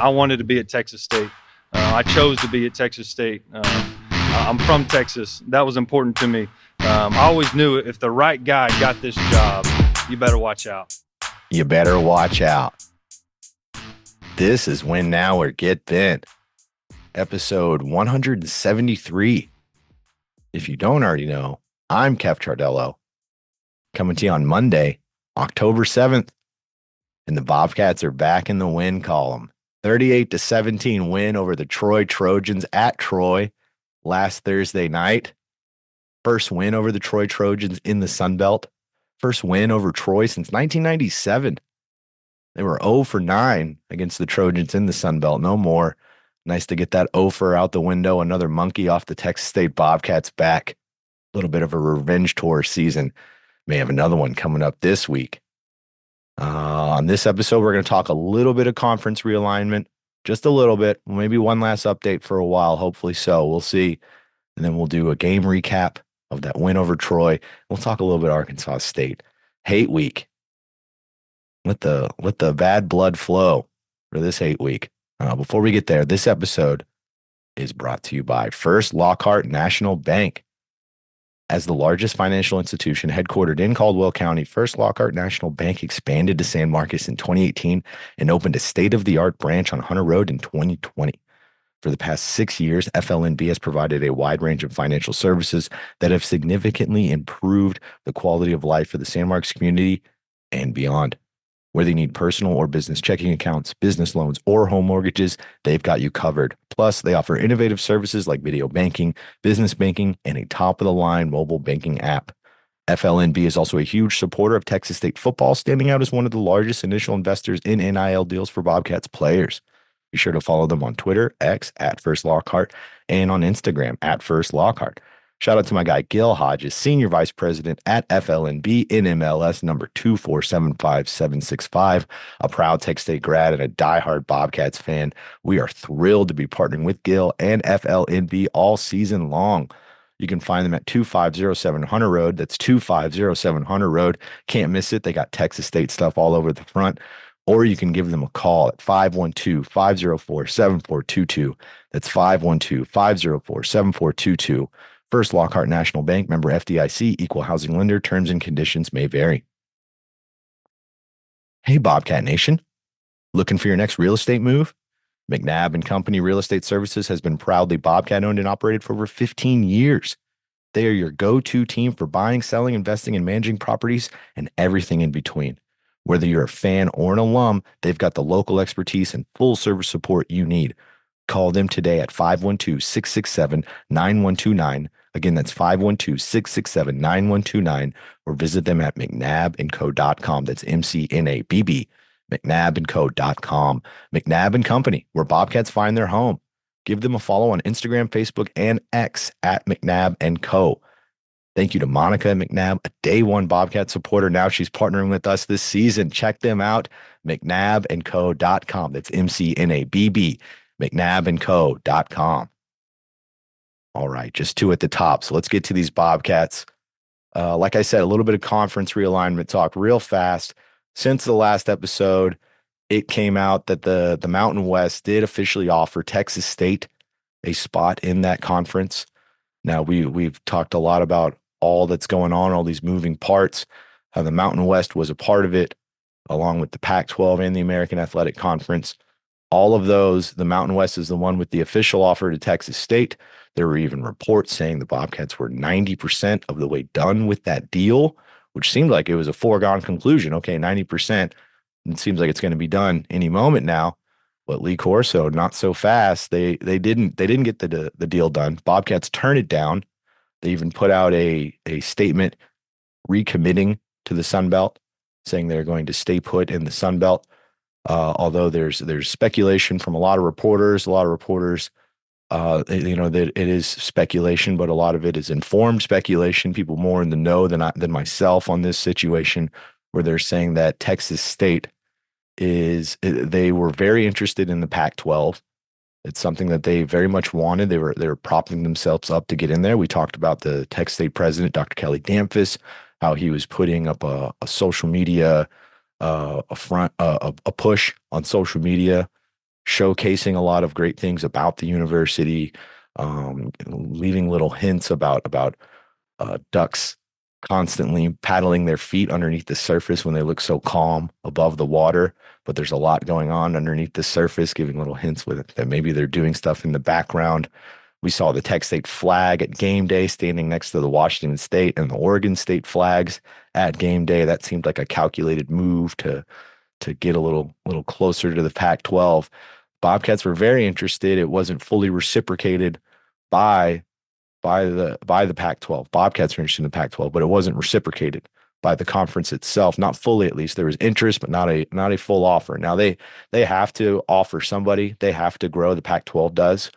I wanted to be at Texas State. I chose to be at Texas State. I'm from Texas. That was important to me. I always knew if the right guy got this job, you better watch out. You better watch out. This is Win Now or Get Bent, episode 173. If you don't already know, I'm Kev Chardello, coming to you on Monday, October 7th, and the Bobcats are back in the win column. 38-17 win over the Troy Trojans at Troy last Thursday night. First win over the Troy Trojans in the Sun Belt. First win over Troy since 1997. They were 0 for 9 against the Trojans in the Sun Belt. No more. Nice to get that 0 for out the window. Another monkey off the Texas State Bobcats back. A little bit of a revenge tour season. May have another one coming up this week. On this episode, we're going to talk a little bit of conference realignment. Just a little bit. Maybe one last update for a while. Hopefully so. We'll see. And then we'll do a game recap of that win over Troy. We'll talk a little bit Arkansas State. Hate week. Let the bad blood flow for this hate week. Before we get there, this episode is brought to you by First Lockhart National Bank. As the largest financial institution headquartered in Caldwell County, First Lockhart National Bank expanded to San Marcos in 2018 and opened a state-of-the-art branch on Hunter Road in 2020. For the past 6 years, FLNB has provided a wide range of financial services that have significantly improved the quality of life for the San Marcos community and beyond. Whether you need personal or business checking accounts, business loans, or home mortgages, they've got you covered. Plus, they offer innovative services like video banking, business banking, and a top-of-the-line mobile banking app. FLNB is also a huge supporter of Texas State football, standing out as one of the largest initial investors in NIL deals for Bobcats players. Be sure to follow them on Twitter, X, at First Lockhart, and on Instagram, at First Lockhart. Shout out to my guy, Gil Hodges, Senior Vice President at FLNB in MLS number 2475765, a proud Texas State grad and a diehard Bobcats fan. We are thrilled to be partnering with Gil and FLNB all season long. You can find them at 2507 Hunter Road. That's 2507 Hunter Road. Can't miss it. They got Texas State stuff all over the front. Or you can give them a call at 512-504-7422. That's 512-504-7422. First Lockhart National Bank, member FDIC, equal housing lender. Terms and conditions may vary. Hey, Bobcat Nation. Looking for your next real estate move? McNabb and Company Real Estate Services has been proudly Bobcat owned and operated for over 15 years. They are your go-to team for buying, selling, investing, and managing properties and everything in between. Whether you're a fan or an alum, they've got the local expertise and full service support you need. Call them today at 512-667-9129. Again, that's 512-667-9129, or visit them at mcnabbandco.com. That's MCNABB, mcnabbandco.com. McNabb and Company, where Bobcats find their home. Give them a follow on Instagram, Facebook, and X at McNabb and Co. Thank you to Monica McNabb, a day one Bobcat supporter. Now she's partnering with us this season. Check them out, mcnabbandco.com. That's MCNABB, mcnabbandco.com. All right, just two at the top. So let's get to these Bobcats. Like I said, a little bit of conference realignment talk real fast. Since the last episode, it came out that the Mountain West did officially offer Texas State a spot in that conference. Now, we've talked a lot about all that's going on, all these moving parts. The Mountain West was a part of it, along with the Pac-12 and the American Athletic Conference. All of those, the Mountain West is the one with the official offer to Texas State. There were even reports saying the Bobcats were 90% of the way done with that deal, which seemed like it was a foregone conclusion. Okay, 90%. It seems like it's going to be done any moment now. But Lee Corso, not so fast. They didn't get the deal done. Bobcats turned it down. They even put out a statement recommitting to the Sun Belt, saying they're going to stay put in the Sun Belt. Although there's speculation from a lot of reporters. That it is speculation, but a lot of it is informed speculation. People more in the know than myself on this situation, where they're saying that Texas State they were very interested in the Pac-12. It's something that they very much wanted. They were propping themselves up to get in there. We talked about the Texas State president, Dr. Kelly Damphus, how he was putting up a social media a push on social media showcasing a lot of great things about the university, leaving little hints about ducks constantly paddling their feet underneath the surface when they look so calm above the water. But there's a lot going on underneath the surface, giving little hints with it that maybe they're doing stuff in the background. We saw the Texas State flag at game day standing next to the Washington State and the Oregon State flags at game day. That seemed like a calculated move to get a little closer to the Pac-12. Bobcats were very interested. It wasn't fully reciprocated by by the Pac-12. Bobcats were interested in the Pac-12, but it wasn't reciprocated by the conference itself. Not fully, at least. There was interest, but not a full offer. Now they have to offer somebody. They have to grow. The Pac-12 does.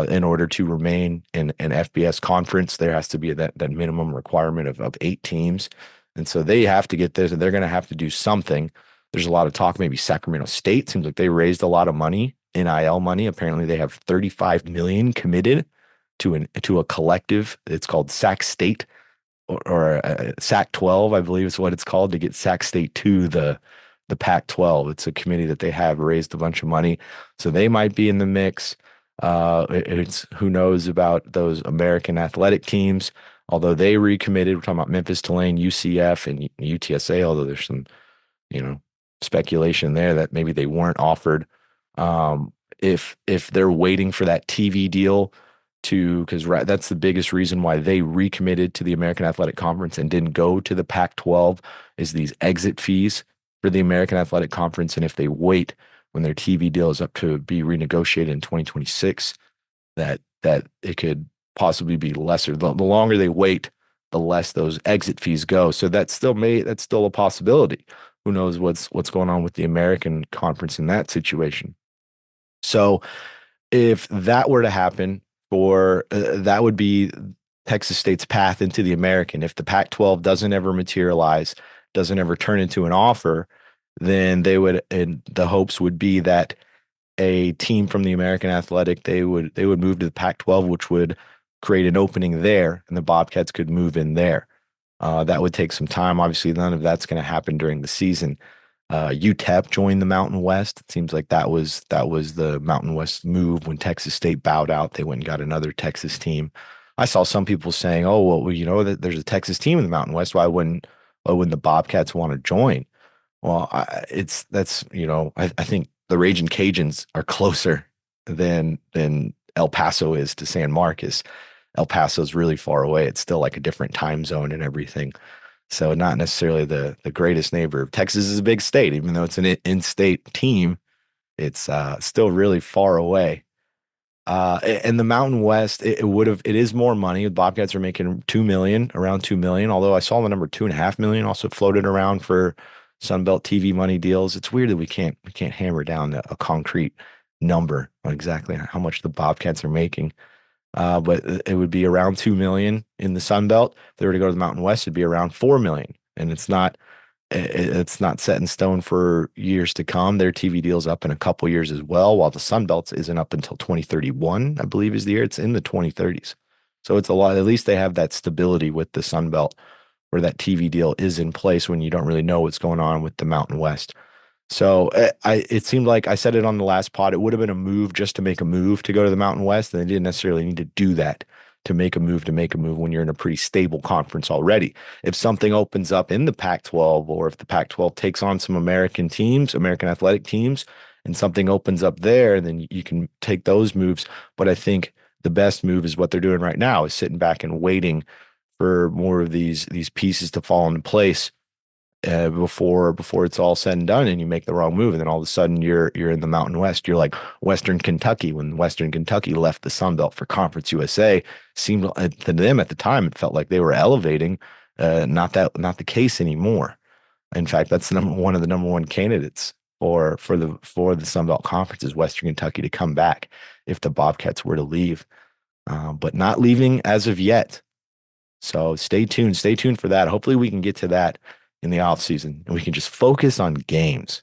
In order to remain in an FBS conference, there has to be that minimum requirement of 8 teams. And so they have to get this, and they're going to have to do something. There's a lot of talk. Maybe Sacramento State seems like they raised a lot of money, NIL money. Apparently, they have 35 million committed to a collective. It's called Sac State or Sac 12, I believe is what it's called, to get Sac State to the Pac 12. It's a committee that they have raised a bunch of money, so they might be in the mix. It's who knows about those American athletic teams, although they recommitted. We're talking about Memphis, Tulane, UCF, and UTSA. Although there's some, speculation there that maybe they weren't offered. If they're waiting for that TV deal because that's the biggest reason why they recommitted to the American Athletic Conference and didn't go to the Pac-12 is these exit fees for the American Athletic Conference. And if they wait when their TV deal is up to be renegotiated in 2026, that it could possibly be lesser. The longer they wait, the less those exit fees go. So that's still a possibility. Who knows what's going on with the American Conference in that situation. So if that were to happen, that would be Texas State's path into the American. If the Pac-12 doesn't ever materialize, doesn't ever turn into an offer, then and the hopes would be that a team from the American Athletic, they would move to the Pac-12, which would create an opening there, and the Bobcats could move in there. That would take some time. Obviously, none of that's going to happen during the season. UTEP joined the Mountain West. It seems like that was the Mountain West move when Texas State bowed out. They went and got another Texas team. I saw some people saying, "Oh, well, that there's a Texas team in the Mountain West. Why wouldn't the Bobcats want to join?" Well, I think the Raging Cajuns are closer than El Paso is to San Marcos. El Paso's really far away. It's still like a different time zone and everything. So not necessarily the greatest neighbor. Texas is a big state, even though it's an in-state team. It's still really far away. And the Mountain West, it is more money. The Bobcats are making around 2 million. Although I saw the number 2.5 million also floated around for Sunbelt TV money deals. It's weird that we can't hammer down a concrete number on exactly how much the Bobcats are making. But it would be around 2 million in the Sun Belt. If they were to go to the Mountain West, it'd be around 4 million. And it's not set in stone for years to come. Their TV deal's up in a couple years as well, while the Sun Belt's isn't up until 2031, I believe is the year. It's in the 2030s. So it's a lot. At least they have that stability with the Sun Belt where that TV deal is in place when you don't really know what's going on with the Mountain West. So it seemed like I said it on the last pod. It would have been a move just to make a move to go to the Mountain West, and they didn't necessarily need to do that to make a move when you're in a pretty stable conference already. If something opens up in the Pac-12, or if the Pac-12 takes on some American teams, American athletic teams, and something opens up there, then you can take those moves. But I think the best move is what they're doing right now, is sitting back and waiting for more of these pieces to fall into place before it's all said and done, and you make the wrong move, and then all of a sudden you're in the Mountain West. You're like Western Kentucky when Western Kentucky left the Sun Belt for Conference USA. Seemed to them at the time, it felt like they were elevating. Not the case anymore. In fact, that's one of the number one candidates for the Sun Belt Conference is Western Kentucky to come back if the Bobcats were to leave, but not leaving as of yet. So stay tuned for that. Hopefully we can get to that in the off season, and we can just focus on games,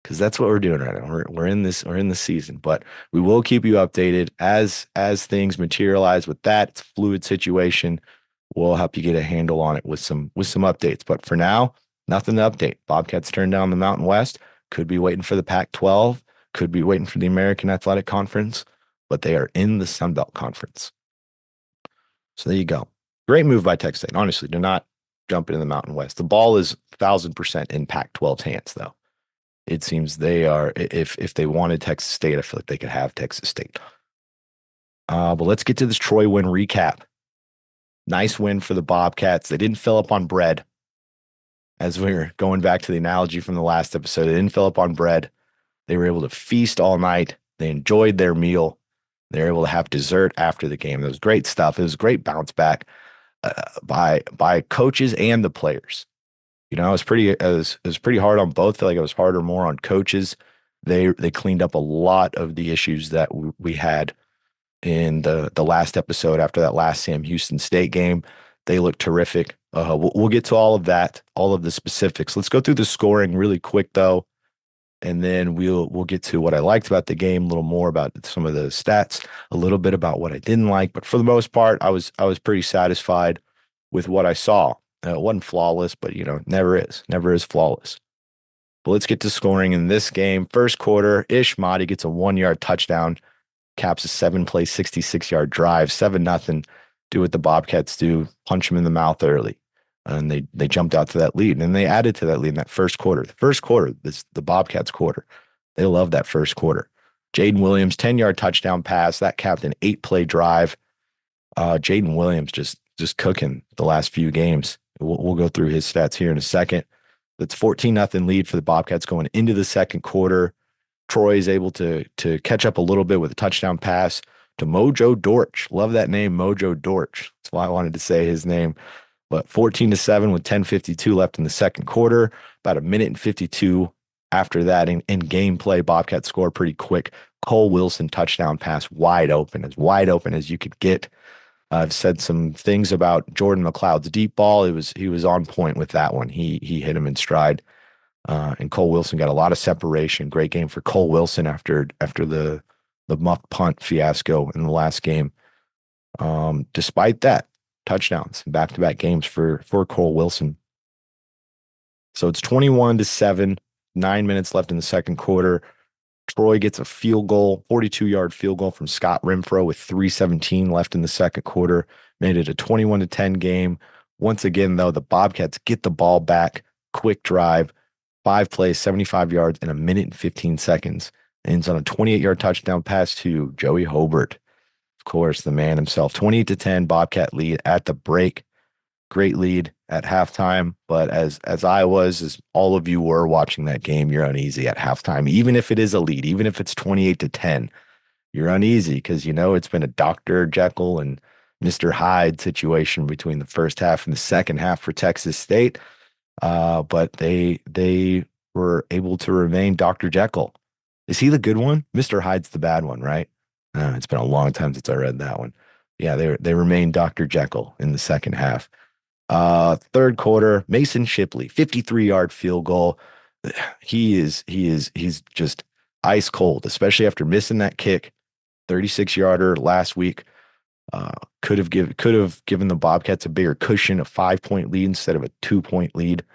because that's what we're doing right now. We're in the season, but we will keep you updated as things materialize with that. It's a fluid situation. We'll help you get a handle on it with some updates. But for now, nothing to update. Bobcats turned down the Mountain West. Could be waiting for the Pac-12. could be waiting for the American Athletic Conference, but they are in the Sun Belt Conference. So there you go. Great move by Texas State. Honestly, do not jump into the Mountain West. The ball is 1,000% in Pac-12's hands, though. It seems they are. If they wanted Texas State, I feel like they could have Texas State. But let's get to this Troy win recap. Nice win for the Bobcats. They didn't fill up on bread. As we were going back to the analogy from the last episode, they didn't fill up on bread. They were able to feast all night. They enjoyed their meal. They were able to have dessert after the game. It was great stuff. It was a great bounce back by coaches and the players. You know, it was pretty hard on both. I feel like it was harder more on coaches. They cleaned up a lot of the issues that we had in the last episode after that last Sam Houston State game. They looked terrific. We'll get to all of that, all of the specifics. Let's go through the scoring really quick though, and then we'll get to what I liked about the game, a little more about some of the stats, a little bit about what I didn't like. But for the most part, I was pretty satisfied with what I saw. It wasn't flawless, but never is flawless. But let's get to scoring in this game. First quarter, Ish Mahdi gets a 1-yard touchdown, caps a 7-play, 66-yard drive, 7-0. Do what the Bobcats do, punch them in the mouth early. And they jumped out to that lead. And then they added to that lead in that first quarter. The first quarter is the Bobcats quarter. They love that first quarter. Jaden Williams, 10-yard touchdown pass. That capped an 8-play drive. Jaden Williams just cooking the last few games. We'll go through his stats here in a second. That's 14-0 lead for the Bobcats going into the second quarter. Troy is able to catch up a little bit with a touchdown pass to Mojo Dortch. Love that name, Mojo Dortch. That's why I wanted to say his name. But 14-7 with 10:52 left in the second quarter. About a minute and 52 after that in gameplay, Bobcats score pretty quick. Cole Wilson touchdown pass, wide open as you could get. I've said some things about Jordan McLeod's deep ball. He was on point with that one. He hit him in stride. And Cole Wilson got a lot of separation. Great game for Cole Wilson after the muff punt fiasco in the last game. Despite that, touchdowns, back-to-back games for Cole Wilson. So it's 21-7, 9 minutes left in the second quarter. Troy gets a field goal, 42-yard field goal from Scott Renfro with 3:17 left in the second quarter. Made it a 21-10 game. Once again, though, the Bobcats get the ball back. Quick drive, 5 plays, 75 yards in a minute and 15 seconds. Ends on a 28-yard touchdown pass to Joey Hobart. Of course, the man himself. 28-10 Bobcat lead at the break. Great lead at halftime, but as all of you were watching that game, you're uneasy at halftime. Even if it is a lead, even if it's 28-10, you're uneasy because it's been a Dr. Jekyll and Mr. Hyde situation between the first half and the second half for Texas State. But they were able to remain Dr. Jekyll. Is he the good one? Mr. Hyde's the bad one, right? It's been a long time since I read that one. Yeah, they remain Dr. Jekyll in the second half. Third quarter, Mason Shipley, 53-yard field goal. He's just ice cold, especially after missing that kick, 36-yarder last week. Could have given the Bobcats a bigger cushion, a 5-point lead instead of a 2-point lead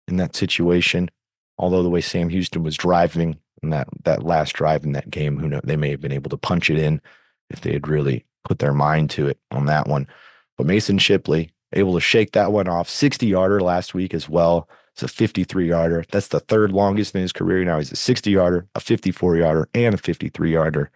in that situation. Although the way Sam Houston was driving in that last drive in that game, who knows, they may have been able to punch it in if they had really put their mind to it on that one. But Mason Shipley able to shake that one off. 60-yarder last week as well. It's a 53-yarder. That's the third longest in his career. Now he's a 60-yarder, a 54-yarder, and a 53-yarder.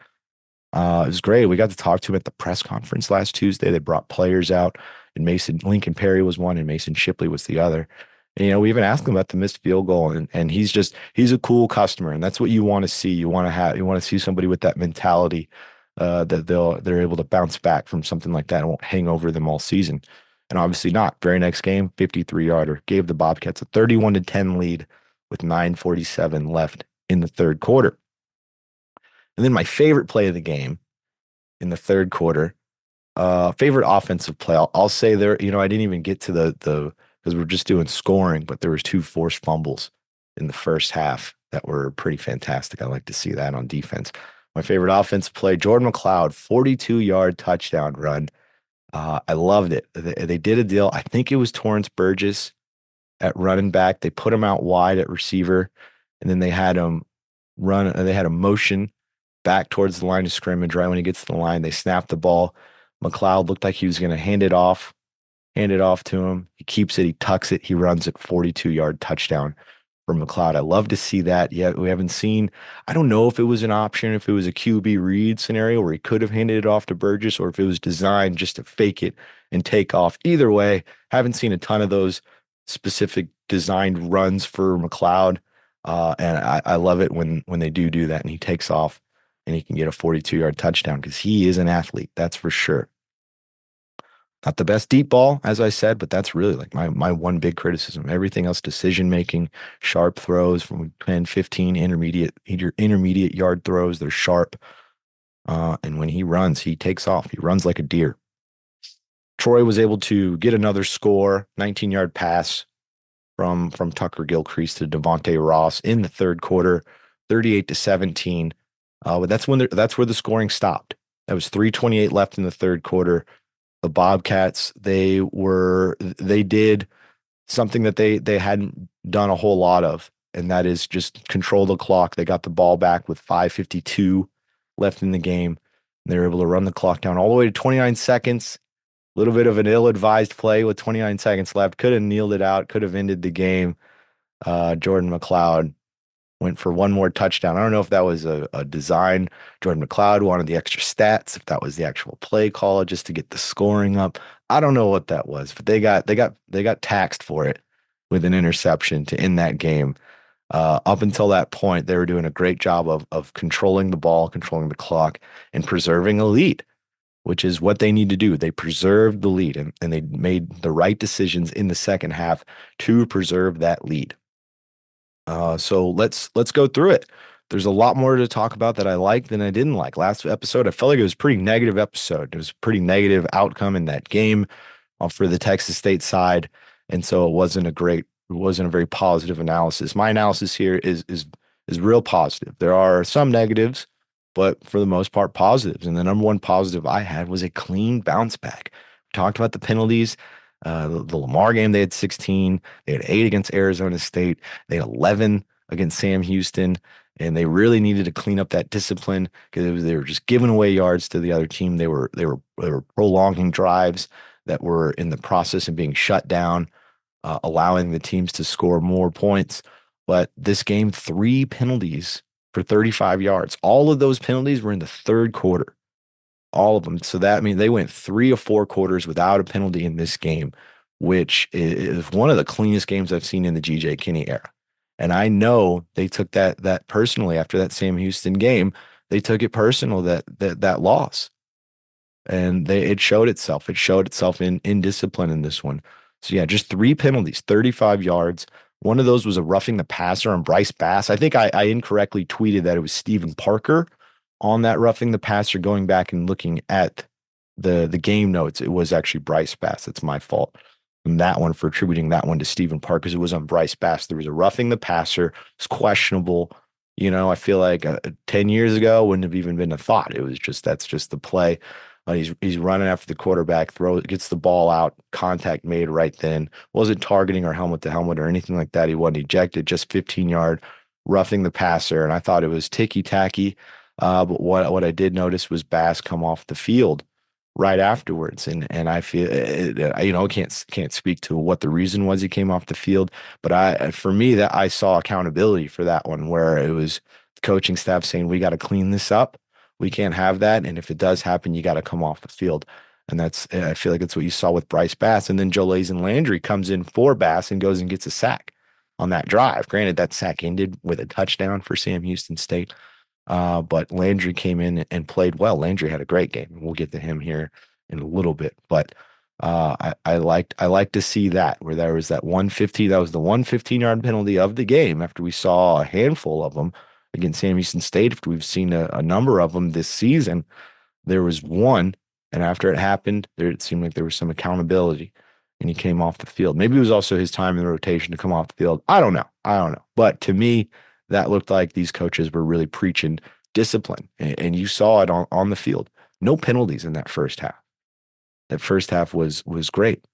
It was great. We got to talk to him at the press conference last Tuesday. They brought players out, and Lincoln Perry was one, and Mason Shipley was the other. And, we even asked him about the missed field goal, and he's a cool customer, and that's what you want to see. You want to see somebody with that mentality that they're able to bounce back from something like that and won't hang over them all season. And obviously not. Very next game, 53-yarder. Gave the Bobcats a 31-10 lead with 9:47 left in the third quarter. And then my favorite play of the game in the third quarter, favorite offensive play. I'll say there, I didn't even get to the because we're just doing scoring, but there was 2 forced fumbles in the first half that were pretty fantastic. I like to see that on defense. My favorite offensive play, Jordan McLeod, 42-yard touchdown run. I loved it. They did a deal. I think it was Torrance Burgess at running back. They put him out wide at receiver, and then they had him run. They had a motion back towards the line of scrimmage. Right when he gets to the line, they snap the ball. McLeod looked like he was going to hand it off to him. He keeps it. He tucks it. He runs it 42-yard touchdown for McLeod. I love to see that. Yet we haven't seen. I don't know if it was an option, if it was a QB read scenario where he could have handed it off to Burgess, or if it was designed just to fake it and take off. Either way, haven't seen a ton of those specific designed runs for McLeod. And I love it when they do that and he takes off and he can get a 42-yard touchdown because he is an athlete, that's for sure. Not the best deep ball, as I said, but that's really like my one big criticism. Everything else, decision making, sharp throws from 10, 15, intermediate yard throws, they're sharp. And when he runs, he takes off. He runs like a deer. Troy was able to get another score, 19-yard pass from Tucker Gilcrease to Devontae Ross in the third quarter, 38-17. But that's where the scoring stopped. That was 3:28 left in the third quarter. The Bobcats, they did something that they hadn't done a whole lot of, and that is just control the clock. They got the ball back with 5:52 left in the game. They were able to run the clock down all the way to 29 seconds. A little bit of an ill-advised play with 29 seconds left. Could have kneeled it out, could have ended the game. Jordan McLeod went for one more touchdown. I don't know if that was a design. Jordan McLeod wanted the extra stats, if that was the actual play call just to get the scoring up. I don't know what that was, but they got taxed for it with an interception to end that game. Up until that point, they were doing a great job of controlling the ball, controlling the clock, and preserving a lead, which is what they need to do. They preserved the lead and they made the right decisions in the second half to preserve that lead. So let's go through it. There's a lot more to talk about that I liked than I didn't like. Last episode, I felt like it was a pretty negative episode. It was a pretty negative outcome in that game for the Texas State side, and so it wasn't a very positive analysis. My analysis here is real positive. There are some negatives, but for the most part, positives. And the number one positive I had was a clean bounce back. We talked about the penalties. The Lamar game, they had 16. They had 8 against Arizona State. They had 11 against Sam Houston. And they really needed to clean up that discipline because they were just giving away yards to the other team. They were prolonging drives that were in the process of being shut down, allowing the teams to score more points. But this game, 3 penalties for 35 yards. All of those penalties were in the third quarter. All of them. So that means they went 3 or 4 quarters without a penalty in this game, which is one of the cleanest games I've seen in the GJ Kinney era. And I know they took that personally after that Sam Houston game. They took it personal that loss, and it showed itself. It showed itself in discipline in this one. So yeah, just 3 penalties, 35 yards. One of those was a roughing the passer on Bryce Bass. I think I incorrectly tweeted that it was Stephen Parker on that roughing the passer. Going back and looking at the game notes, it was actually Bryce Bass. That's my fault. And that one, for attributing that one to Stephen Parker, because it was on Bryce Bass. There was a roughing the passer. It's questionable. I feel like 10 years ago wouldn't have even been a thought. It was just, that's just the play. He's running after the quarterback, gets the ball out, contact made right then. Wasn't targeting or helmet to helmet or anything like that. He wasn't ejected, just 15-yard roughing the passer. And I thought it was ticky-tacky. But what I did notice was Bass come off the field right afterwards, and I feel can't speak to what the reason was he came off the field, but for me that I saw accountability for that one, where it was the coaching staff saying we got to clean this up, we can't have that, and if it does happen, you got to come off the field. And I feel like that's what you saw with Bryce Bass, and then Jolazin Landry comes in for Bass and goes and gets a sack on that drive. Granted, that sack ended with a touchdown for Sam Houston State. But Landry came in and played well. Landry had a great game. We'll get to him here in a little bit. But I liked to see that, where there was that 150. That was the 115-yard penalty of the game after we saw a handful of them against Sam Houston State. After we've seen a number of them this season, there was one. And after it happened, it seemed like there was some accountability, and he came off the field. Maybe it was also his time in the rotation to come off the field. I don't know. But to me, that looked like these coaches were really preaching discipline, and you saw it on the field. No penalties in that first half. That first half was great.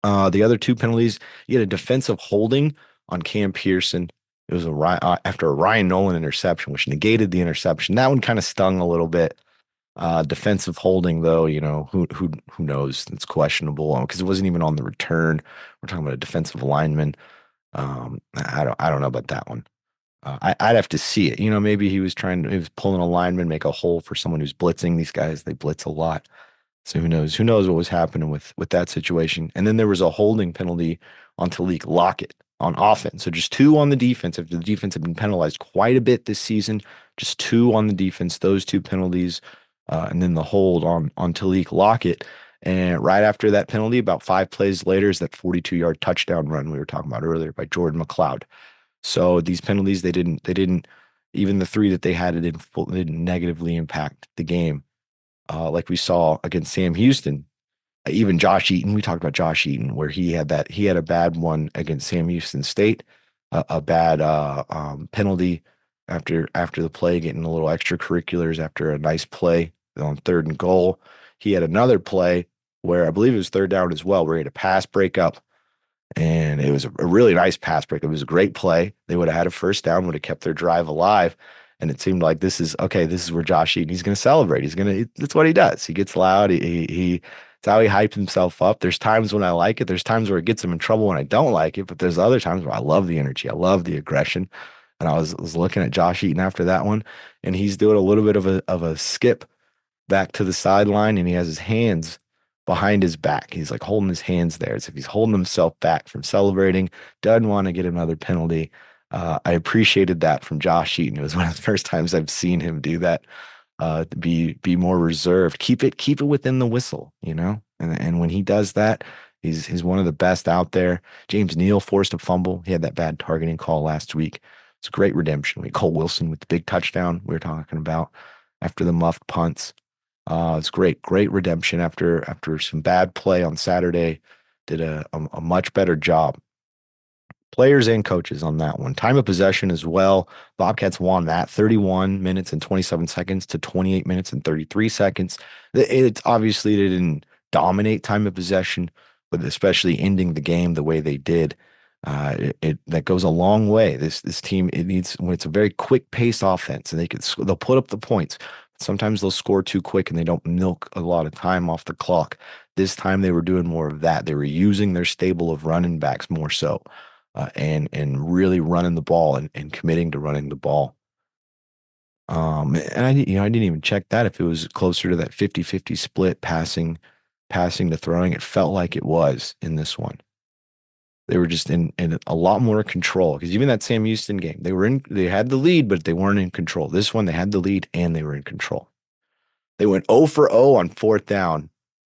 The other 2 penalties, you had a defensive holding on Cam Pearson. It was after a Ryan Nolan interception, which negated the interception. That one kind of stung a little bit. Defensive holding, though, who knows? It's questionable because it wasn't even on the return. We're talking about a defensive lineman. I don't know about that one. I'd have to see it. Maybe he was pulling a lineman, make a hole for someone who's blitzing. These guys, they blitz a lot. So who knows? Who knows what was happening with that situation? And then there was a holding penalty on Talik Lockett on offense. So just two on the defense. If the defense had been penalized quite a bit this season, just two on the defense, those two penalties, and then the hold on Talik Lockett. And right after that penalty, about 5 plays later, is that 42-yard touchdown run we were talking about earlier by Jordan McLeod. So these penalties, they didn't even the three that they had, it didn't negatively impact the game, like we saw against Sam Houston. Even Josh Eaton, we talked about Josh Eaton, where he had a bad one against Sam Houston State, a bad penalty after the play, getting a little extracurriculars after a nice play on 3rd and goal. He had another play where I believe it was 3rd down as well, where he had a pass breakup, and it was a really nice pass break. It was a great play. They would have had a 1st down, would have kept their drive alive. And it seemed like this is where Josh Eaton, he's going to celebrate. That's what he does. He gets loud. It's how he hypes himself up. There's times when I like it. There's times where it gets him in trouble when I don't like it. But there's other times where I love the energy. I love the aggression. And I was looking at Josh Eaton after that one, and he's doing a little bit of a skip back to the sideline, and he has his hands behind his back. He's like holding his hands there as if he's holding himself back from celebrating. Doesn't want to get another penalty. I appreciated that from Josh Eaton. It was one of the first times I've seen him do that. To be more reserved, keep it within the whistle, And when he does that, he's one of the best out there. James Neal forced a fumble. He had that bad targeting call last week. It's a great redemption. Cole Wilson with the big touchdown we were talking about after the muffed punts. It's great redemption after some bad play on Saturday. Did a much better job. Players and coaches on that one. Time of possession as well. Bobcats won that 31 minutes and 27 seconds to 28 minutes and 33 seconds. It's obviously they didn't dominate time of possession, but especially ending the game the way they did, that goes a long way. This team, when it's a very quick paced offense, and they'll put up the points. Sometimes they'll score too quick and they don't milk a lot of time off the clock. This time they were doing more of that. They were using their stable of running backs more so, and really running the ball and committing to running the ball. And I didn't even check that if it was closer to that 50-50 split passing to throwing. It felt like it was in this one. They were just in a lot more control, because even that Sam Houston game, they had the lead, but they weren't in control. This one, they had the lead and they were in control. They went 0 for 0 on 4th down,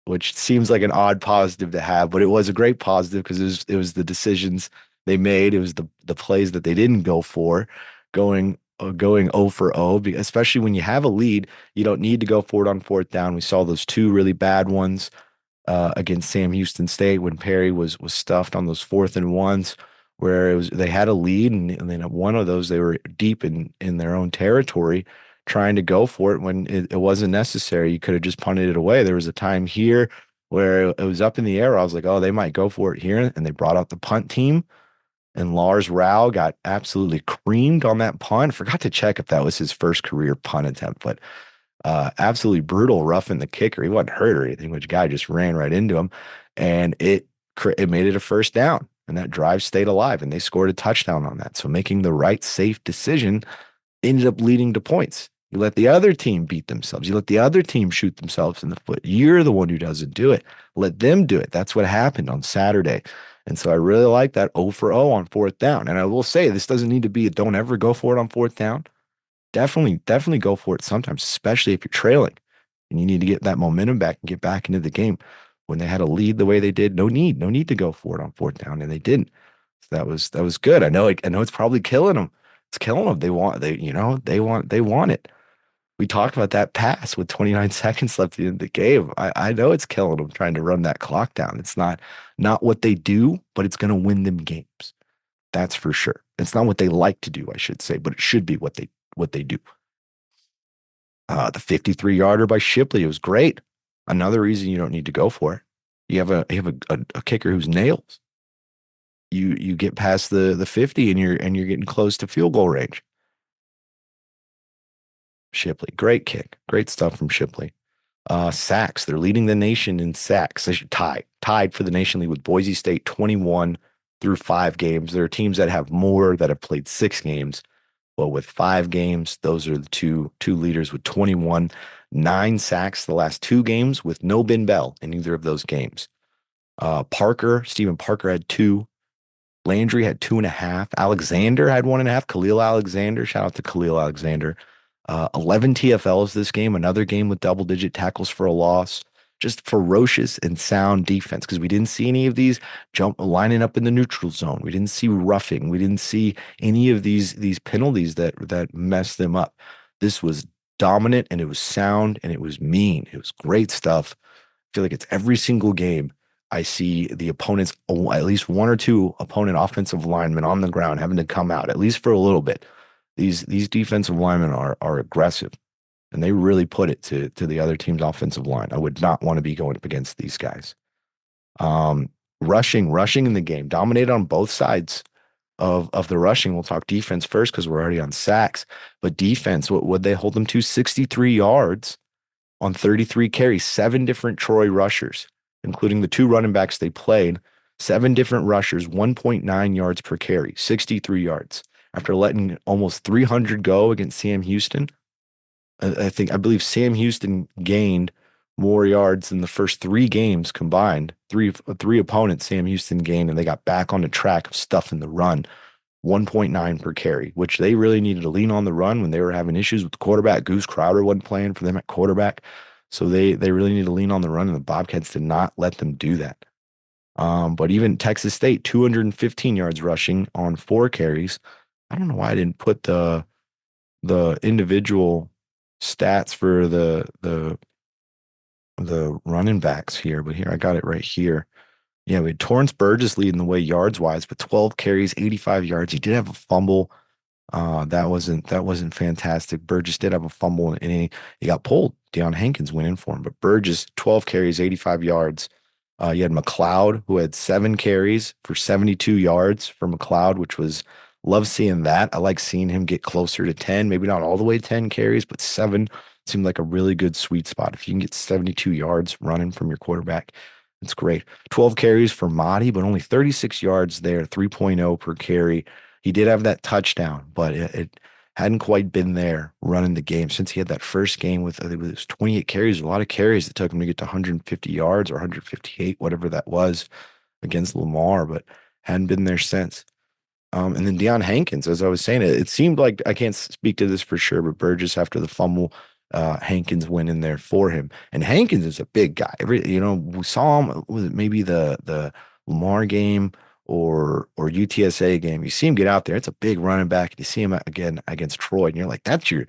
which seems like an odd positive to have, but it was a great positive because it was the decisions they made. It was the plays that they didn't go for, going 0 for 0, especially when you have a lead. You don't need to go for it on 4th down. We saw those two really bad ones against Sam Houston State when Perry was stuffed on those 4th-and-1s, where they had a lead, and then at one of those they were deep in their own territory trying to go for it when it wasn't necessary. You could have just punted it away. There was a time here where it was up in the air. I was like, oh, they might go for it here, and they brought out the punt team, and Lars Rao got absolutely creamed on that punt. Forgot to check if that was his first career punt attempt, but absolutely brutal, roughing the kicker. He wasn't hurt or anything, which guy just ran right into him, and it made it a 1st down, and that drive stayed alive, and they scored a touchdown on that. So making the right, safe decision ended up leading to points. You let the other team beat themselves. You let the other team shoot themselves in the foot. You're the one who doesn't do it. Let them do it. That's what happened on Saturday. And so I really like that 0 for 0 on 4th down. And I will say, this doesn't need to be a don't ever go for it on 4th down. Definitely go for it sometimes, especially if you're trailing and you need to get that momentum back and get back into the game. When they had a lead the way they did, no need to go for it on 4th down, and they didn't. So that was good. I know it's probably killing them. It's killing them. They want it. We talked about that pass with 29 seconds left in the game. I know it's killing them trying to run that clock down. It's not what they do, but it's going to win them games. That's for sure. It's not what they like to do, I should say, but it should be what they do. The 53-yarder by Shipley was great. Another reason you don't need to go for it. You have a kicker who's nails. you get past the 50 and you're getting close to field goal range. Shipley, great kick, great stuff from Shipley. Sacks, they're leading the nation in sacks. They should tied for the nation lead with Boise State 21 through 5 games. There are teams that have more that have played 6 games. Well, with 5 games, those are the two leaders with 21, 9 sacks the last 2 games with no Ben Bell in either of those games. Stephen Parker had 2. Landry had 2.5. Alexander had 1.5. Khalil Alexander, shout out to Khalil Alexander. 11 TFLs this game, another game with double-digit tackles for a loss. Just ferocious and sound defense because we didn't see any of these lining up in the neutral zone. We didn't see roughing. We didn't see any of these penalties that messed them up. This was dominant and it was sound and it was mean. It was great stuff. I feel like it's every single game I see the opponents, at least 1 or 2 opponent offensive linemen on the ground having to come out, at least for a little bit. These defensive linemen are aggressive, and they really put it to the other team's offensive line. I would not want to be going up against these guys. Rushing in the game, dominated on both sides of the rushing. We'll talk defense first because we're already on sacks, but defense, what would they hold them to? 63 yards on 33 carries, 7 different Troy rushers, including the 2 running backs they played, 7 different rushers, 1.9 yards per carry, 63 yards. After letting almost 300 go against Sam Houston, I believe Sam Houston gained more yards than the first 3 games combined. Three opponents Sam Houston gained, and they got back on the track of stuffing the run. 1.9 per carry, which they really needed to lean on the run when they were having issues with the quarterback. Goose Crowder wasn't playing for them at quarterback. So they really need to lean on the run, and the Bobcats did not let them do that. But even Texas State, 215 yards rushing on 4 carries. I don't know why I didn't put the individual stats for the running backs here, but here I got it right here. Yeah, we had Torrance Burgess leading the way yards wise, but 12 carries, 85 yards. He did have a fumble. That wasn't fantastic. Burgess did have a fumble and he got pulled. Deion Hankins went in for him, but Burgess 12 carries, 85 yards. You had McLeod who had 7 carries for 72 yards for McLeod, which was love seeing that. I like seeing him get closer to 10, maybe not all the way 10 carries, but 7 seemed like a really good sweet spot. If you can get 72 yards running from your quarterback, it's great. 12 carries for Mahdi, but only 36 yards there, 3.0 per carry. He did have that touchdown, but it hadn't quite been there running the game since he had that first game with, I think it was 28 carries, a lot of carries that took him to get to 150 yards or 158, whatever that was against Lamar, but hadn't been there since. And then Deion Hankins, as I was saying, it seemed like, I can't speak to this for sure, but Burgess after the fumble, Hankins went in there for him. And Hankins is a big guy. We saw him, was it maybe the Lamar game or UTSA game? You see him get out there. It's a big running back. You see him again against Troy, and you're like, that's your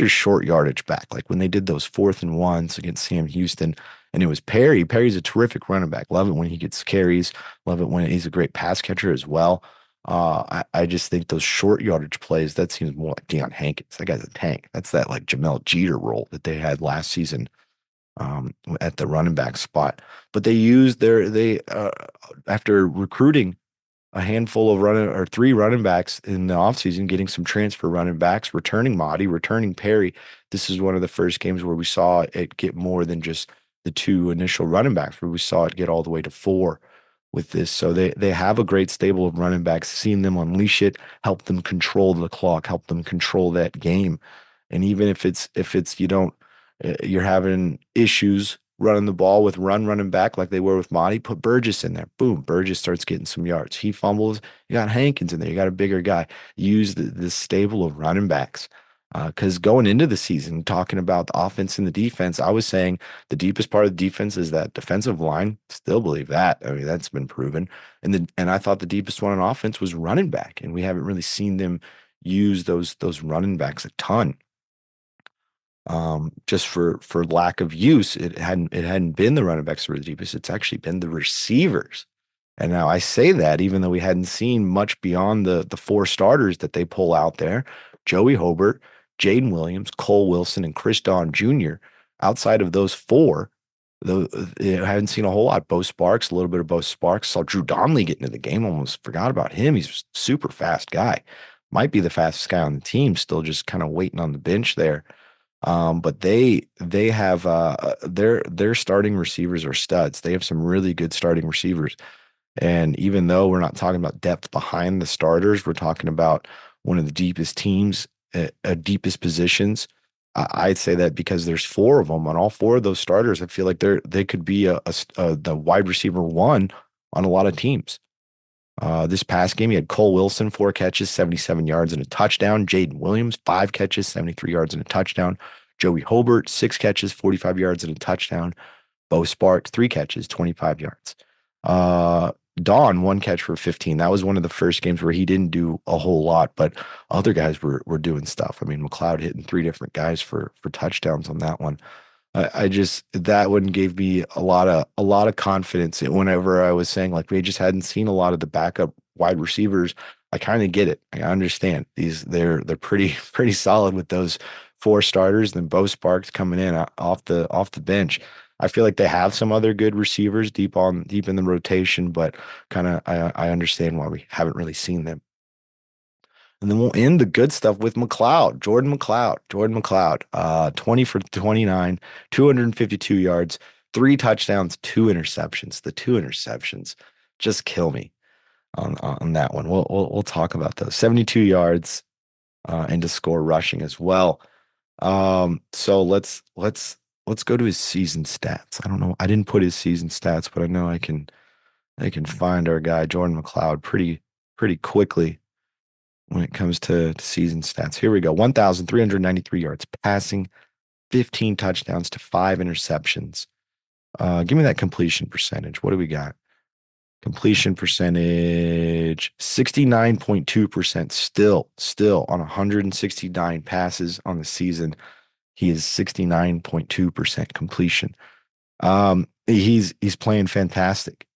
short yardage back. Like when they did those 4th and 1s against Sam Houston, and it was Perry. Perry's a terrific running back. Love it when he gets carries. Love it when he's a great pass catcher as well. I just think those short yardage plays, that seems more like Deion Hankins. That guy's a tank. That's that like Jamel Jeter role that they had last season at the running back spot. But they used after recruiting a handful of 3 running backs in the offseason, getting some transfer running backs, returning Mahdi, returning Perry. This is one of the first games where we saw it get more than just the 2 initial running backs, where we saw it get all the way to 4 with this. So they have a great stable of running backs. Seeing them unleash it, help them control the clock, help them control that game. And even if you're having issues running the ball with running back like they were with Monty, put Burgess in there. Boom, Burgess starts getting some yards. He fumbles, you got Hankins in there. You got a bigger guy. Use this stable of running backs. Because going into the season, talking about the offense and the defense, I was saying the deepest part of the defense is that defensive line. Still believe that. I mean, that's been proven. And I thought the deepest one on offense was running back, and we haven't really seen them use those running backs a ton. Just for lack of use, it hadn't been the running backs who were the deepest. It's actually been the receivers. And now I say that even though we hadn't seen much beyond the 4 starters that they pull out there, Joey Hobart, Jaden Williams, Cole Wilson, and Chris Don Jr. Outside of those 4, I haven't seen a whole lot. Bo Sparks, a little bit of Bo Sparks. Saw Drew Donnelly get into the game. Almost forgot about him. He's a super fast guy. Might be the fastest guy on the team. Still just kind of waiting on the bench there. But they have their starting receivers are studs. They have some really good starting receivers. And even though we're not talking about depth behind the starters, we're talking about one of the deepest teams, deepest positions. I'd say that because there's four of them on all four of those starters, I feel like they could be the wide receiver one on a lot of teams. This past game, he had Cole Wilson, 4 catches, 77 yards and a touchdown. Jaden Williams, 5 catches, 73 yards and a touchdown. Joey Hobart, 6 catches, 45 yards and a touchdown. Bo Sparks, 3 catches, 25 yards. Don, 1 catch for 15. That was one of the first games where he didn't do a whole lot, but other guys were doing stuff. I mean, McLeod hitting 3 different guys for touchdowns on that one. I just that one gave me a lot of confidence whenever I was saying like we just hadn't seen a lot of the backup wide receivers. I kind of get it. I understand they're pretty pretty solid with those four starters. Then Bo Sparks coming in off the bench. I feel like they have some other good receivers deep in the rotation, but kind of I understand why we haven't really seen them. And then we'll end the good stuff with McLeod, Jordan McLeod, 20 for 29, 252 yards, 3 touchdowns, 2 interceptions. The 2 interceptions just kill me on that one. We'll talk about those. 72 yards and to score rushing as well. So let's go to his season stats. I don't know. I didn't put his season stats, but I know I can find our guy Jordan McLeod pretty quickly when it comes to season stats. Here we go. 1,393 yards passing, 15 touchdowns to 5 interceptions. Give me that completion percentage. What do we got? Completion percentage 69.2%. Still on 169 passes on the season. He is 69.2% completion. He's playing fantastic.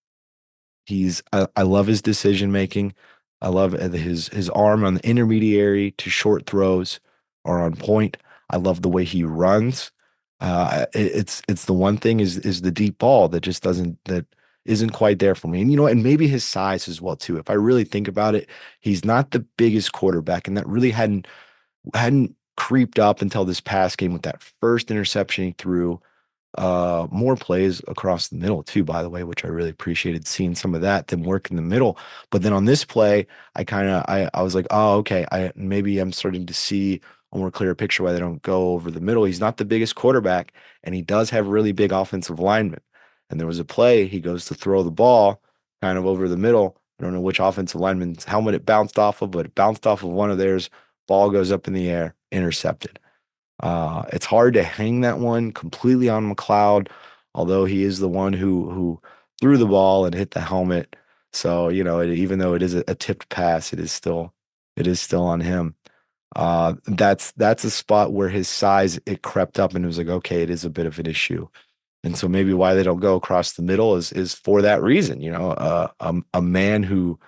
I love his decision making. I love his arm on the intermediary to short throws are on point. I love the way he runs. It's the one thing is the deep ball that isn't quite there for me. And and maybe his size as well too. If I really think about it, he's not the biggest quarterback, and that really hadn't creeped up until this past game with that first interception he threw. More plays across the middle too, by the way, which I really appreciated seeing some of that, them work in the middle. But then on this play, I was like, oh, okay, maybe I'm starting to see a more clear picture why they don't go over the middle. He's not the biggest quarterback, and he does have really big offensive linemen. And there was a play, he goes to throw the ball kind of over the middle. I don't know which offensive lineman's helmet it bounced off of, but it bounced off of one of theirs. Ball goes up in the air, intercepted. It's hard to hang that one completely on McLeod, although he is the one who threw the ball and hit the helmet. So even though it is a tipped pass, it is still on him. That's a spot where his size it crept up and it was like, okay, it is a bit of an issue. And so maybe why they don't go across the middle is for that reason. A man who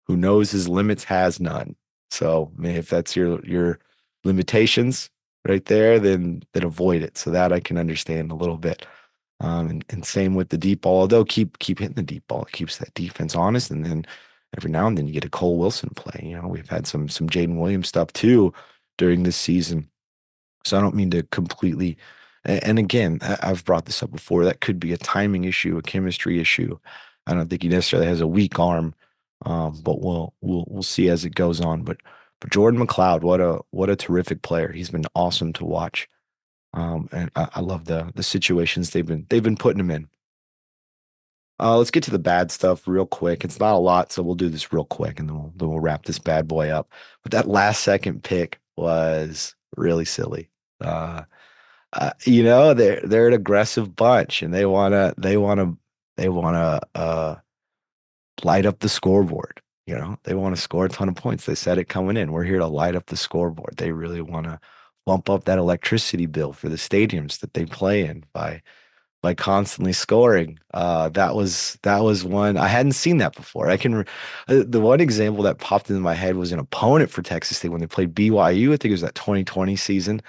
knows his limits has none. So if that's your limitations right there, then avoid it. So that I can understand a little bit. And same with the deep ball. Although keep hitting the deep ball, it keeps that defense honest. And then every now and then you get a Cole Wilson play. We've had some Jaden Williams stuff too during this season. So I don't mean to completely. And again, I've brought this up before. That could be a timing issue, a chemistry issue. I don't think he necessarily has a weak arm, but we'll see as it goes on. But Jordan McLeod, what a terrific player. He's been awesome to watch. And I love the situations they've been putting him in. Let's get to the bad stuff real quick. It's not a lot, so we'll do this real quick, and then we'll wrap this bad boy up. But that last second pick was really silly. They're an aggressive bunch, and they wanna light up the scoreboard. They want to score a ton of points. They said it coming in. We're here to light up the scoreboard. They really want to bump up that electricity bill for the stadiums that they play in by constantly scoring. That was one I hadn't seen that before. The one example that popped into my head was an opponent for Texas State when they played BYU. I think it was that 2020 season,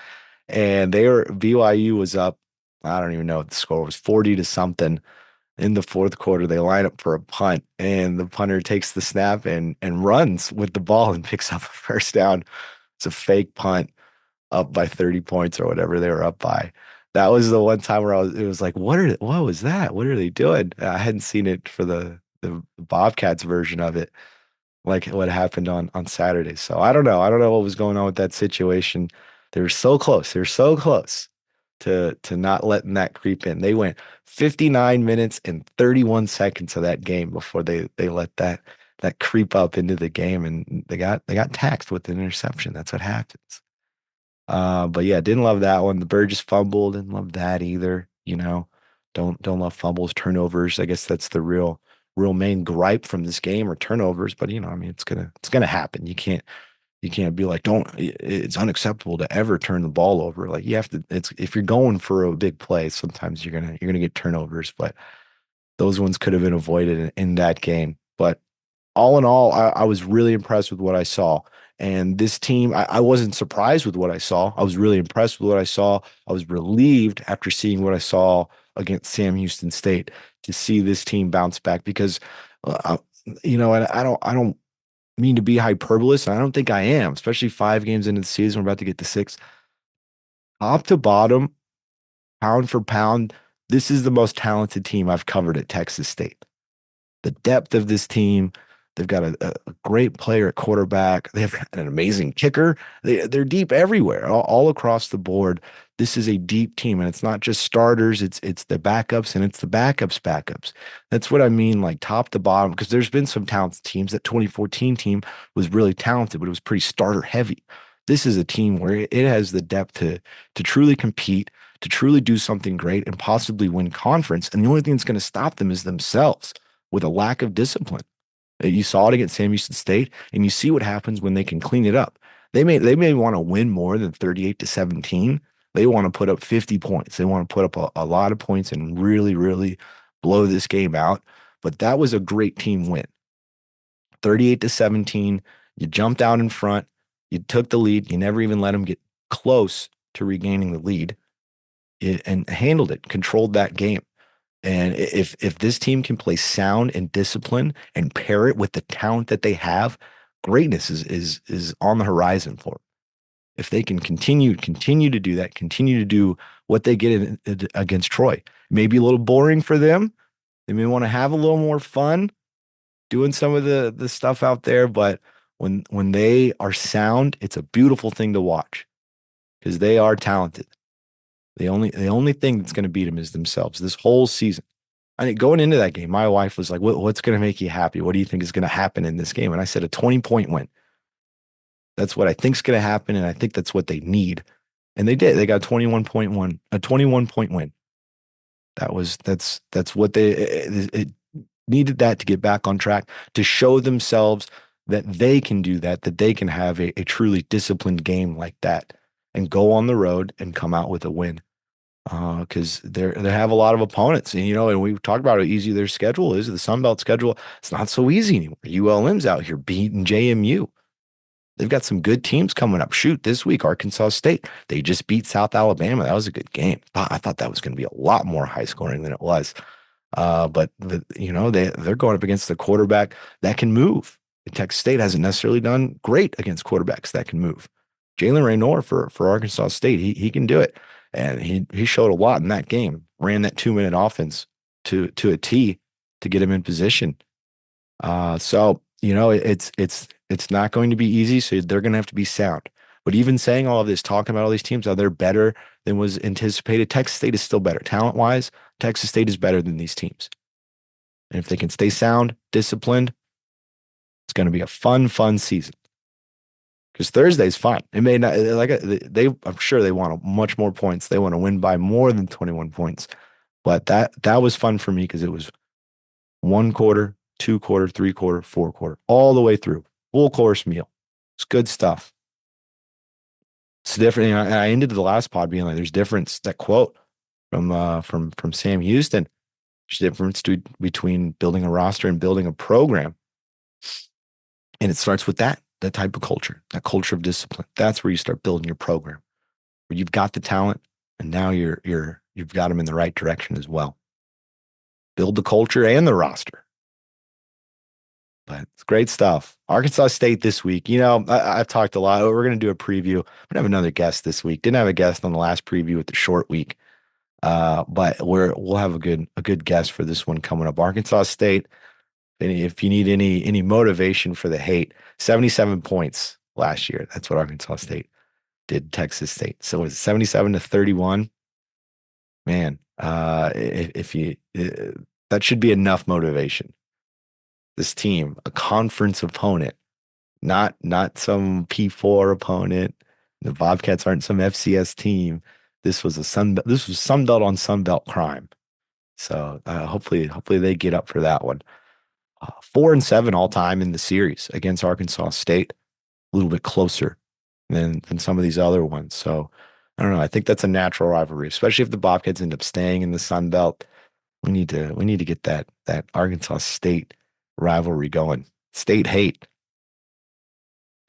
and BYU was up I don't even know what the score was, 40 to something. In the fourth quarter, they line up for a punt, and the punter takes the snap and runs with the ball and picks up a first down. It's a fake punt up by 30 points or whatever they were up by. That was the one time where it was like, what was that? What are they doing? I hadn't seen it for the Bobcats version of it, like what happened on Saturday. So I don't know. I don't know what was going on with that situation. They were so close. They were so close to not letting that creep in. They went 59 minutes and 31 seconds of that game before they let that creep up into the game, and they got taxed with an interception. That's what happens. But yeah, didn't love that one. The Burgess fumbled, didn't love that either. Don't love fumbles, turnovers. I guess that's the real main gripe from this game, or turnovers. But I mean, it's gonna happen. You can't be like, don't. It's unacceptable to ever turn the ball over. Like you have to. It's if you're going for a big play, sometimes you're gonna get turnovers. But those ones could have been avoided in that game. But all in all, I was really impressed with what I saw. And this team, I wasn't surprised with what I saw. I was really impressed with what I saw. I was relieved after seeing what I saw against Sam Houston State to see this team bounce back because, uh, and I don't mean to be hyperbolous. And I don't think I am, especially 5 games into the season. We're about to get to six. Top to bottom, pound for pound, this is the most talented team I've covered at Texas State. The depth of this team. They've got a great player at quarterback. They have an amazing kicker. They're deep everywhere, all across the board. This is a deep team, and it's not just starters. It's the backups, and it's the backups. That's what I mean, like top to bottom, because there's been some talented teams. That 2014 team was really talented, but it was pretty starter heavy. This is a team where it has the depth to truly compete, to truly do something great, and possibly win conference. And the only thing that's going to stop them is themselves with a lack of discipline. You saw it against Sam Houston State, and you see what happens when they can clean it up. They may want to win more than 38-17. They want to put up 50 points. They want to put up a lot of points and really, really blow this game out. But that was a great team win. 38-17. You jumped out in front. You took the lead. You never even let them get close to regaining the lead, and handled it, controlled that game. And if this team can play sound and discipline and pair it with the talent that they have, greatness is on the horizon for them. If they can continue to do that, continue to do what they get against Troy, maybe a little boring for them. They may want to have a little more fun doing some of the stuff out there, but when they are sound, it's a beautiful thing to watch because they are talented. The only thing that's going to beat them is themselves this whole season. I think going into that game, my wife was like, what's going to make you happy? What do you think is going to happen in this game? And I said, a 20-point win. That's what I think is going to happen. And I think that's what they need. And they did. They got a 21-point win. That's what it needed, that to get back on track, to show themselves that they can do that they can have a truly disciplined game like that and go on the road and come out with a win. Because they have a lot of opponents, and we talked about how easy their schedule is. The Sun Belt schedule, it's not so easy anymore. ULM's out here beating JMU. They've got some good teams coming up. Shoot, this week, Arkansas State, they just beat South Alabama. That was a good game. I thought that was going to be a lot more high scoring than it was. But they're going up against the quarterback that can move. Texas State hasn't necessarily done great against quarterbacks that can move. Jalen Raynor for Arkansas State, he can do it. And he showed a lot in that game. Ran that 2-minute offense to a T to get him in position. So it's not going to be easy. So they're going to have to be sound. But even saying all of this, talking about all these teams, how they're better than was anticipated, Texas State is still better. Talent-wise, Texas State is better than these teams. And if they can stay sound, disciplined, it's going to be a fun season. Because Thursday's fine. It may not I'm sure they want much more points. They want to win by more than 21 points. But that was fun for me because it was 1 quarter, 2 quarter, 3 quarter, 4 quarter, all the way through. Full course meal. It's good stuff. It's different. And I ended the last pod being like, there's difference. That quote from Sam Houston. There's a difference between building a roster and building a program. And it starts with that type of culture, that culture of discipline. That's where you start building your program, where you've got the talent, and now you're you've got them in the right direction as well. Build the culture and the roster. But it's great stuff. Arkansas State this week. I've talked a lot. We're going to do a preview. We're going to have another guest this week. Didn't have a guest on the last preview with the short week. But we'll have a good guest for this one coming up. Arkansas State. If you need any motivation for the hate, 77 points last year. That's what Arkansas State did Texas State. So it's 77-31. Man, if you that should be enough motivation. This team, a conference opponent, not some P4 opponent. The Bobcats aren't some FCS team. This was Sunbelt on Sunbelt crime. So hopefully they get up for that one. 4-7 all time in the series against Arkansas State. A little bit closer than some of these other ones. So I don't know. I think that's a natural rivalry, especially if the Bobcats end up staying in the Sun Belt. We need to get that Arkansas State rivalry going. State hate.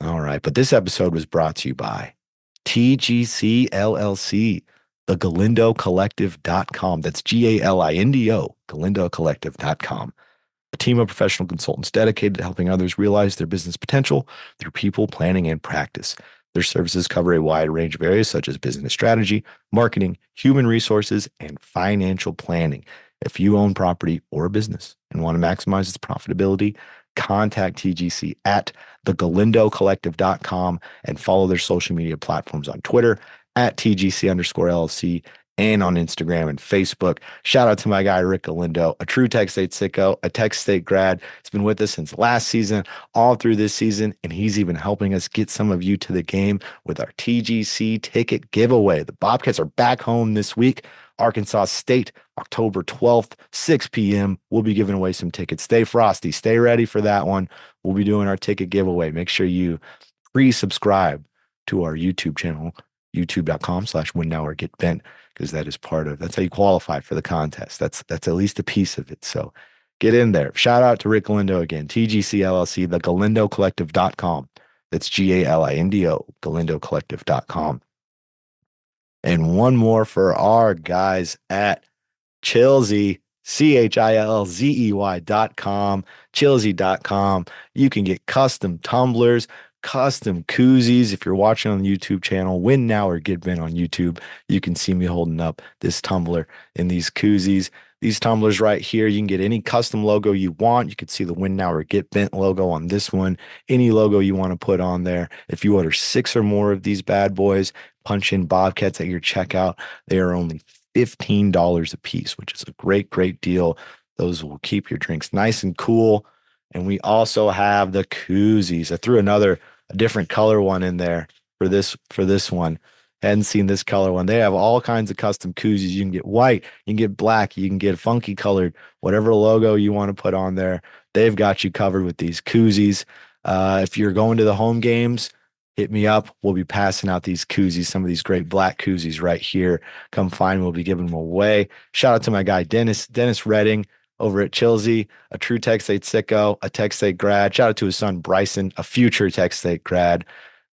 All right, but this episode was brought to you by TGC LLC, the GalindoCollective.com. That's GALINDO, GalindoCollective.com. A team of professional consultants dedicated to helping others realize their business potential through people, planning, and practice. Their services cover a wide range of areas such as business strategy, marketing, human resources, and financial planning. If you own property or a business and want to maximize its profitability, contact TGC at thegalindocollective.com and follow their social media platforms on Twitter at TGC_LLC and on Instagram and Facebook. Shout out to my guy, Rick Galindo, a true Texas State sicko, a Texas State grad. He's been with us since last season, all through this season, and he's even helping us get some of you to the game with our TGC ticket giveaway. The Bobcats are back home this week. Arkansas State, October 12th, 6 p.m. We'll be giving away some tickets. Stay frosty. Stay ready for that one. We'll be doing our ticket giveaway. Make sure you pre-subscribe to our YouTube channel, youtube.com/WinNowOrGetBent, because that's how you qualify for the contest. That's at least a piece of it. So get in there. Shout out to Rick Galindo again, TGC LLC, the GalindoCollective.com. That's GALINDO, GalindoCollective.com. And one more for our guys at Chilzey, CHILZEY.com, Chilzey.com. You can get custom tumblers, custom koozies. If you're watching on the YouTube channel, Win Now or Get Bent on YouTube, you can see me holding up this tumbler in these koozies. These tumblers right here, you can get any custom logo you want. You can see the Win Now or Get Bent logo on this one. Any logo you want to put on there. If you order 6 or more of these bad boys, punch in Bobcats at your checkout. They are only $15 a piece, which is a great deal. Those will keep your drinks nice and cool. And we also have the koozies. I threw a different color one in there for this one. Hadn't seen this color one. They have all kinds of custom koozies. You can get white, you can get black, you can get funky colored, whatever logo you want to put on there. They've got you covered with these koozies. If you're going to the home games, hit me up. We'll be passing out these koozies, some of these great black koozies right here. Come find, we'll be giving them away. Shout out to my guy, Dennis Redding over at Chilzey, a true Texas State sicko, a Texas State grad. Shout out to his son, Bryson, a future Texas State grad.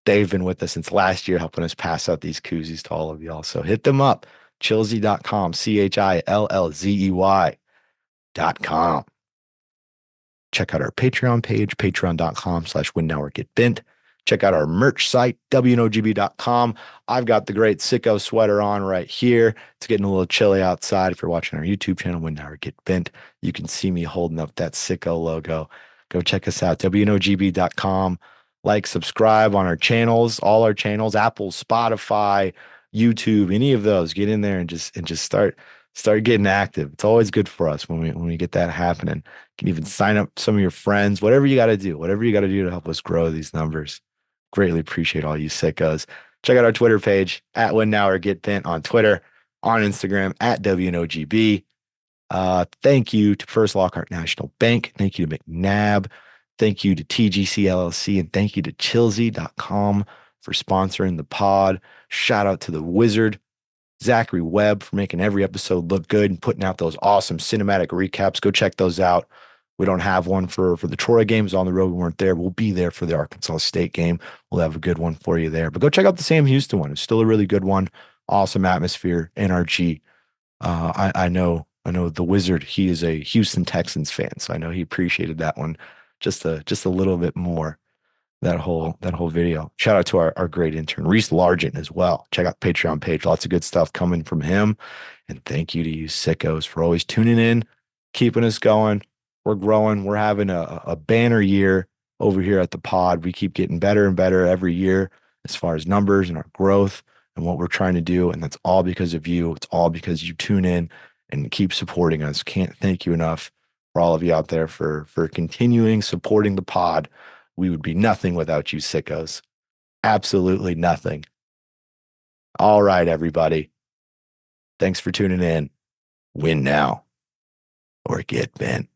They've been with us since last year, helping us pass out these koozies to all of y'all. So hit them up, Chilzey.com, CHILLZEY.com. Check out our Patreon page, patreon.com/WinNowOrGetBent. Check out our merch site, WNOGB.com. I've got the great sicko sweater on right here. It's getting a little chilly outside. If you're watching our YouTube channel, Win Now or Get Bent, you can see me holding up that sicko logo. Go check us out, WNOGB.com. Like, subscribe on our channels, all our channels, Apple, Spotify, YouTube, any of those. Get in there and just start getting active. It's always good for us when we get that happening. You can even sign up some of your friends, whatever you got to do to help us grow these numbers. Greatly appreciate all you sickos. Check out our Twitter page at Win Now or Get Bent on Twitter, on Instagram at WNOGB. Thank you to First Lockhart National Bank. Thank you to McNabb. Thank you to TGC LLC, and thank you to Chilzey.com for sponsoring the pod. Shout out to the Wizard, Zachary Webb, for making every episode look good and putting out those awesome cinematic recaps. Go check those out. We don't have one for the Troy games on the road. We weren't there. We'll be there for the Arkansas State game. We'll have a good one for you there. But go check out the Sam Houston one. It's still a really good one. Awesome atmosphere, NRG. I know the Wizard. He is a Houston Texans fan, so I know he appreciated that one just a little bit more. That whole video. Shout out to our great intern, Reese Largent, as well. Check out the Patreon page. Lots of good stuff coming from him. And thank you to you sickos for always tuning in, keeping us going. We're growing. We're having a banner year over here at the pod. We keep getting better and better every year as far as numbers and our growth and what we're trying to do. And that's all because of you. It's all because you tune in and keep supporting us. Can't thank you enough for all of you out there for continuing supporting the pod. We would be nothing without you sickos. Absolutely nothing. All right, everybody. Thanks for tuning in. Win now or get bent.